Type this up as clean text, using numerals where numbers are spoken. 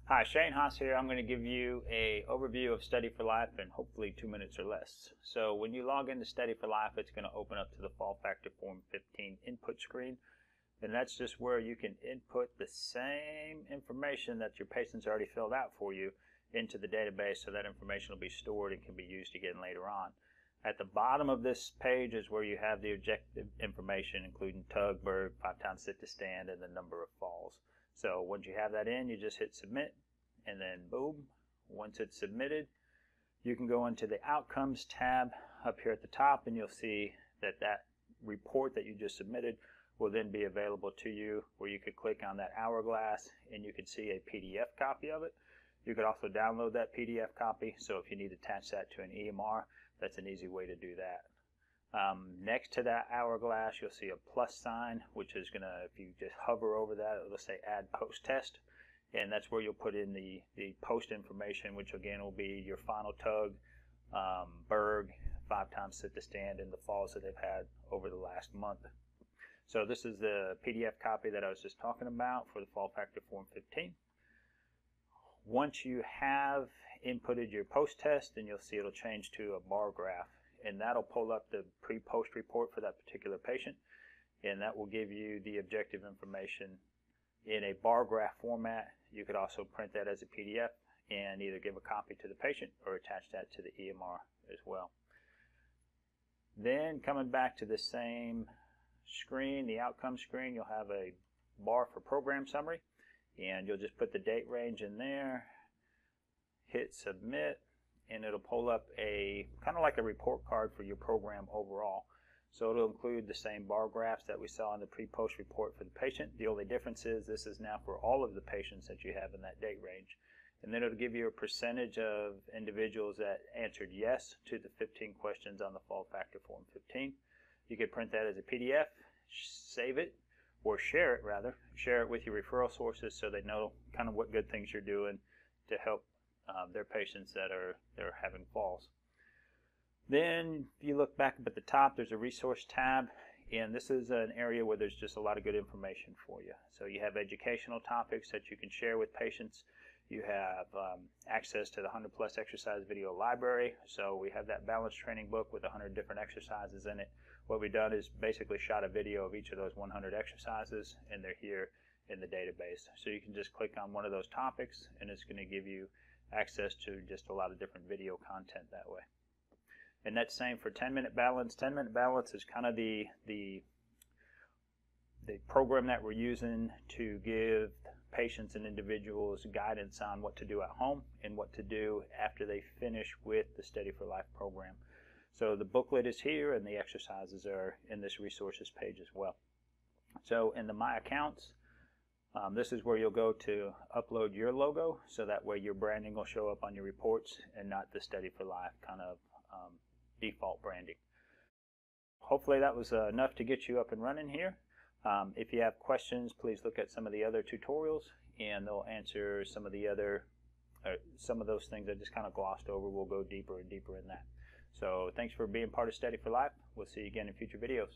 Hi, Shane Haas here. I'm going to give you an overview of Study for Life in hopefully 2 minutes or less. So when you log into Study for Life, it's going to open up to the Fall Factor Form 15 input screen. And that's just where you can input the same information that your patient's already filled out for you into the database, so that information will be stored and can be used again later on. At the bottom of this page is where you have the objective information, including tug, berg, 5 times sit to stand, and the number of falls. So once you have that in, you just hit submit, and then boom, once it's submitted, you can go into the outcomes tab up here at the top, and you'll see that that report that you just submitted will then be available to you, where you could click on that hourglass and you could see a PDF copy of it. You could also download that PDF copy, so if you need to attach that to an EMR, that's an easy way to do that. Next to that hourglass, you'll see a plus sign, which is going to, if you just hover over that, it'll say add post test, and that's where you'll put in the post information, which again will be your final tug, berg, 5 times sit to stand, and the falls that they've had over the last month. So this is the PDF copy that I was just talking about for the Fall Factor Form 15. Once you have inputted your post test, then you'll see it'll change to a bar graph, and that'll pull up the pre-post report for that particular patient, and that will give you the objective information in a bar graph format. You could also print that as a PDF and either give a copy to the patient or attach that to the EMR as well. Then coming back to the same screen, the outcome screen, you'll have a bar for program summary, and you'll just put the date range in there, hit submit, and it'll pull up a kind of like a report card for your program overall. So it'll include the same bar graphs that we saw in the pre-post report for the patient. The only difference is this is now for all of the patients that you have in that date range. And then it'll give you a percentage of individuals that answered yes to the 15 questions on the Fall Factor Form 15. You could print that as a PDF, save it, or share it rather. Share it with your referral sources so they know kind of what good things you're doing to help their patients that are having falls. Then if you look back up at the top, there's a resource tab, and this is an area where there's just a lot of good information for you. So you have educational topics that you can share with patients. You have access to the 100+ exercise video library. So we have that balance training book with 100 different exercises in it. What we've done is basically shot a video of each of those 100 exercises, and they're here in the database. So you can just click on one of those topics, and it's going to give you access to just a lot of different video content that way. And that's same for 10-minute balance. 10-minute balance is kind of the program that we're using to give patients and individuals guidance on what to do at home and what to do after they finish with the Study for Life program. So the booklet is here, and the exercises are in this resources page as well. So in the My Accounts, this is where you'll go to upload your logo, so that way your branding will show up on your reports and not the Study for Life kind of default branding. Hopefully that was enough to get you up and running here. If you have questions, please look at some of the other tutorials, and they'll answer some of the other some of those things I just kind of glossed over. We'll go deeper and deeper in that. So thanks for being part of Study for Life. We'll see you again in future videos.